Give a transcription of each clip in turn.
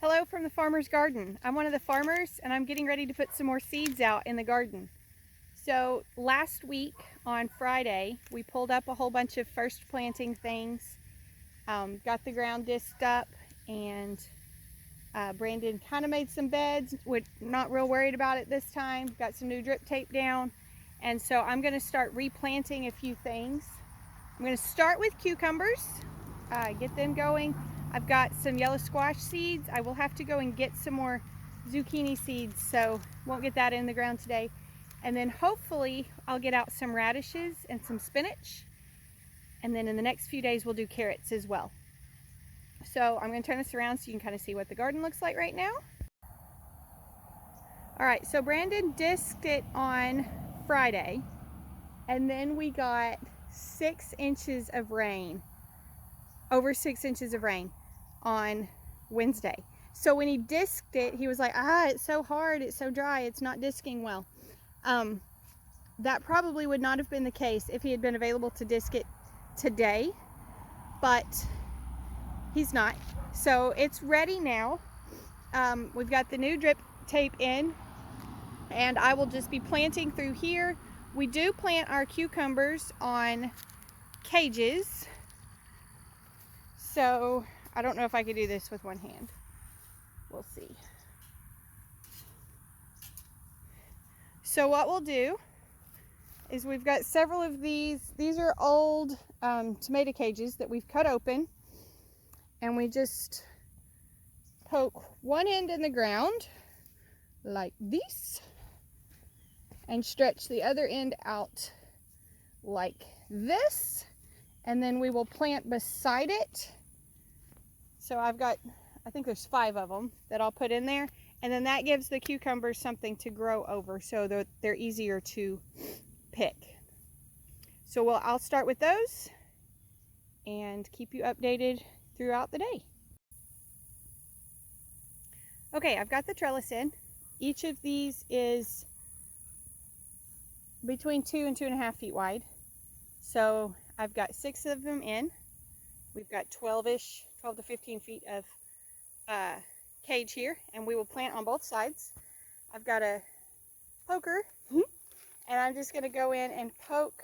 Hello from the farmer's garden. I'm one of the farmers and I'm getting ready to put some more seeds out in the garden. So last week on Friday, we pulled up a whole bunch of first planting things, got the ground disked up, and Brandon kind of made some beds. We're not real worried about it this time. Got some new drip tape down. And so I'm going to start replanting a few things. I'm going to start with cucumbers, get them going. I've got some yellow squash seeds. I will have to go and get some more zucchini seeds, so won't get that in the ground today. And then hopefully I'll get out some radishes and some spinach. And then in the next few days we'll do carrots as well. So I'm going to turn this around so you can kind of see what the garden looks like right now. Alright, so Brandon disked it on Friday, and then we got 6 inches of rain, over 6 inches of rain on Wednesday. So when he disked it, he was like, it's so hard, it's so dry, it's not disking well. That probably would not have been the case if he had been available to disk it today, but he's not. So it's ready now. We've got the new drip tape in, and I will just be planting through here. We do plant our cucumbers on cages, so I don't know if I could do this with one hand. We'll see. So what we'll do is we've got several of these. These are old tomato cages that we've cut open, and we just poke one end in the ground like this and stretch the other end out like this, and then we will plant beside it. So I've got, I think there's 5 of them that I'll put in there, and then that gives the cucumbers something to grow over so that they're easier to pick. So I'll start with those and keep you updated throughout the day. Okay, I've got the trellis in. Each of these is between 2 and 2.5 feet wide. So I've got 6 of them in. We've got 12 to 15 feet of cage here, and we will plant on both sides. I've got a poker, and I'm just going to go in and poke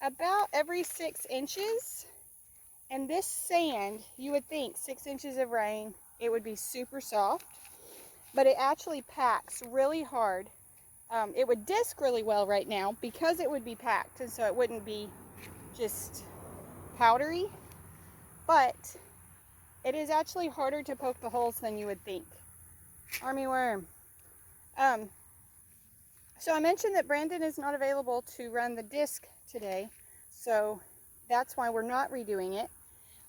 about every 6 inches. And this sand, you would think 6 inches of rain, it would be super soft, but it actually packs really hard. It would disc really well right now because it would be packed, and so it wouldn't be just powdery, but it is actually harder to poke the holes than you would think. Army worm. So I mentioned that Brandon is not available to run the disc today, so that's why we're not redoing it.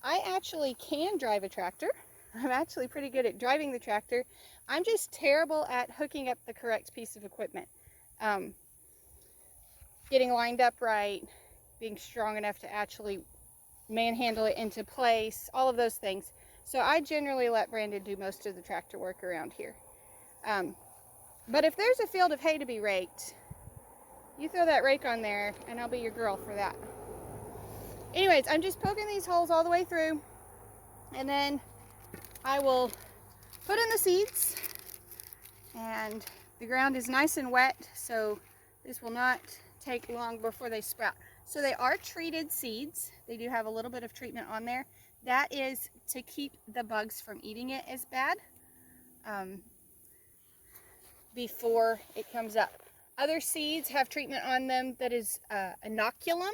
I actually can drive a tractor. I'm actually pretty good at driving the tractor. I'm just terrible at hooking up the correct piece of equipment. Getting lined up right, being strong enough to actually manhandle it into place, all of those things. So I generally let Brandon do most of the tractor work around here. But if there's a field of hay to be raked, you throw that rake on there and I'll be your girl for that. Anyways, I'm just poking these holes all the way through, and then I will put in the seeds, and the ground is nice and wet, so this will not take long before they sprout. So they are treated seeds. They do have a little bit of treatment on there. That is to keep the bugs from eating it as bad before it comes up. Other seeds have treatment on them that is inoculum,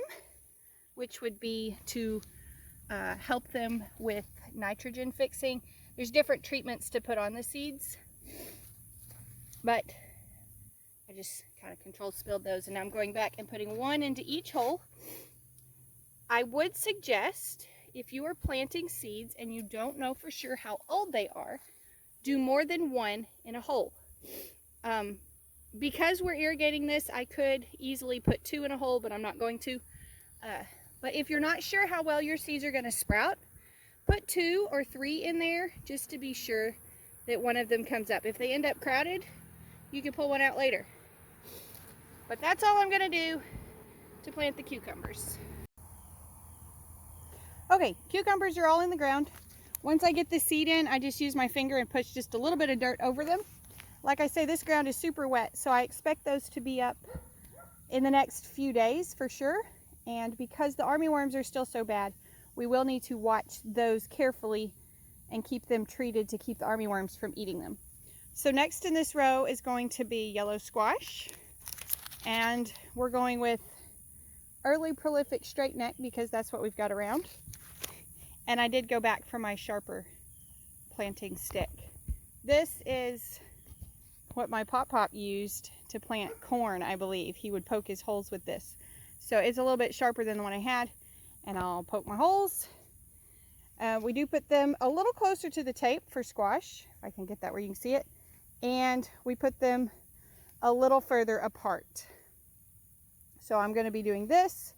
which would be to help them with nitrogen fixing. There's different treatments to put on the seeds, but I just kind of control spilled those, and now I'm going back and putting one into each hole. I would suggest, if you are planting seeds and you don't know for sure how old they are, do more than one in a hole. Because we're irrigating this, I could easily put 2 in a hole, but I'm not going to. But if you're not sure how well your seeds are going to sprout, put 2 or 3 in there just to be sure that one of them comes up. If they end up crowded, you can pull one out later. But that's all I'm going to do to plant the cucumbers. Okay, cucumbers are all in the ground. Once I get the seed in, I just use my finger and push just a little bit of dirt over them. Like I say, this ground is super wet, so I expect those to be up in the next few days for sure. And because the armyworms are still so bad, we will need to watch those carefully and keep them treated to keep the armyworms from eating them. So next in this row is going to be yellow squash. And we're going with early prolific straight neck because that's what we've got around. And I did go back for my sharper planting stick. This is what my Pop used to plant corn, I believe. He would poke his holes with this. So it's a little bit sharper than the one I had, and I'll poke my holes. We do put them a little closer to the tape for squash, if I can get that where you can see it. And we put them a little further apart. So I'm going to be doing this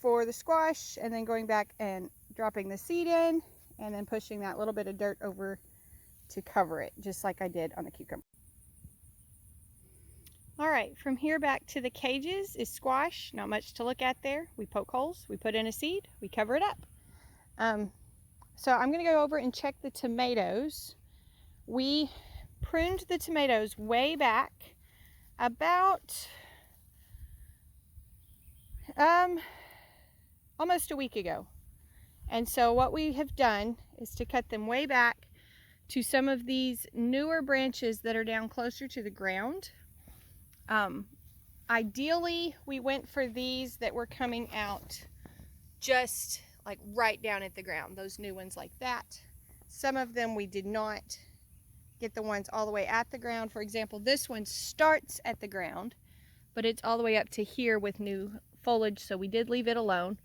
for the squash, and then going back and dropping the seed in, and then pushing that little bit of dirt over to cover it, just like I did on the cucumber. All right, from here back to the cages is squash. Not much to look at there. We poke holes, we put in a seed, we cover it up. So I'm going to go over and check the tomatoes. We pruned the tomatoes way back about almost a week ago. And so what we have done is to cut them way back to some of these newer branches that are down closer to the ground. Ideally, we went for these that were coming out just like right down at the ground, those new ones like that. Some of them we did not get the ones all the way at the ground. For example, this one starts at the ground, but it's all the way up to here with new foliage, so we did leave it alone.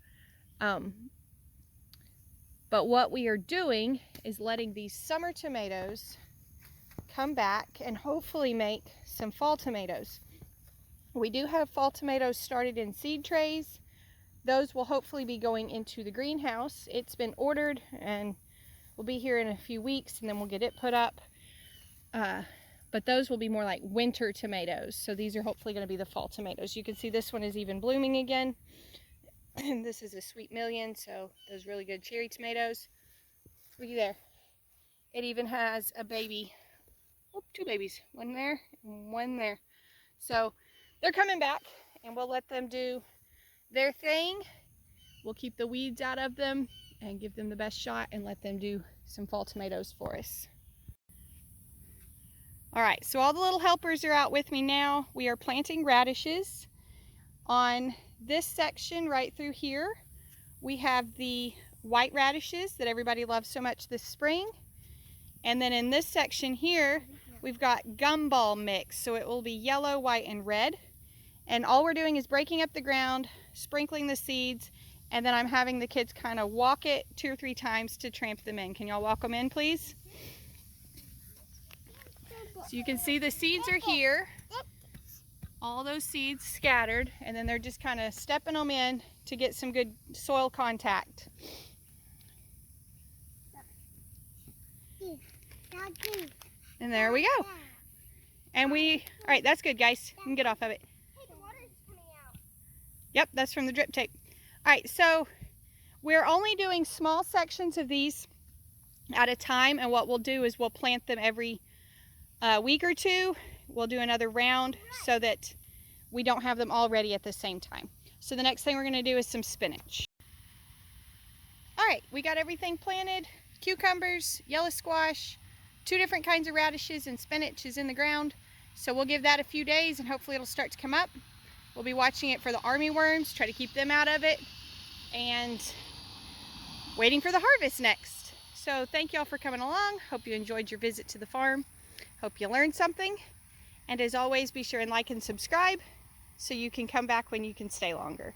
But what we are doing is letting these summer tomatoes come back and hopefully make some fall tomatoes. We do have fall tomatoes started in seed trays. Those will hopefully be going into the greenhouse. It's been ordered and will be here in a few weeks, and then we'll get it put up. But those will be more like winter tomatoes. So these are hopefully going to be the fall tomatoes. You can see this one is even blooming again. And this is a Sweet Million, so those really good cherry tomatoes. Looky there. It even has a baby. Oh, two babies. One there and one there. So they're coming back, and we'll let them do their thing. We'll keep the weeds out of them and give them the best shot and let them do some fall tomatoes for us. All right, so all the little helpers are out with me now. We are planting radishes. On this section right through here, we have the white radishes that everybody loves so much this spring. And then in this section here, we've got gumball mix. So it will be yellow, white, and red. And all we're doing is breaking up the ground, sprinkling the seeds, and then I'm having the kids kind of walk it 2 or 3 times to tramp them in. Can y'all walk them in, please? So you can see the seeds are here. All those seeds scattered, and then they're just kind of stepping them in to get some good soil contact. And there we go. And all right, that's good, guys. You can get off of it. Hey, the water is coming out. Yep, that's from the drip tape. All right, so we're only doing small sections of these at a time, and what we'll do is we'll plant them every week or two. We'll do another round so that we don't have them all ready at the same time. So the next thing we're going to do is some spinach. All right, we got everything planted. Cucumbers, yellow squash, 2 different kinds of radishes, and spinach is in the ground. So we'll give that a few days and hopefully it'll start to come up. We'll be watching it for the armyworms, try to keep them out of it, and waiting for the harvest next. So thank y'all for coming along. Hope you enjoyed your visit to the farm. Hope you learned something. And as always, be sure and like and subscribe so you can come back when you can stay longer.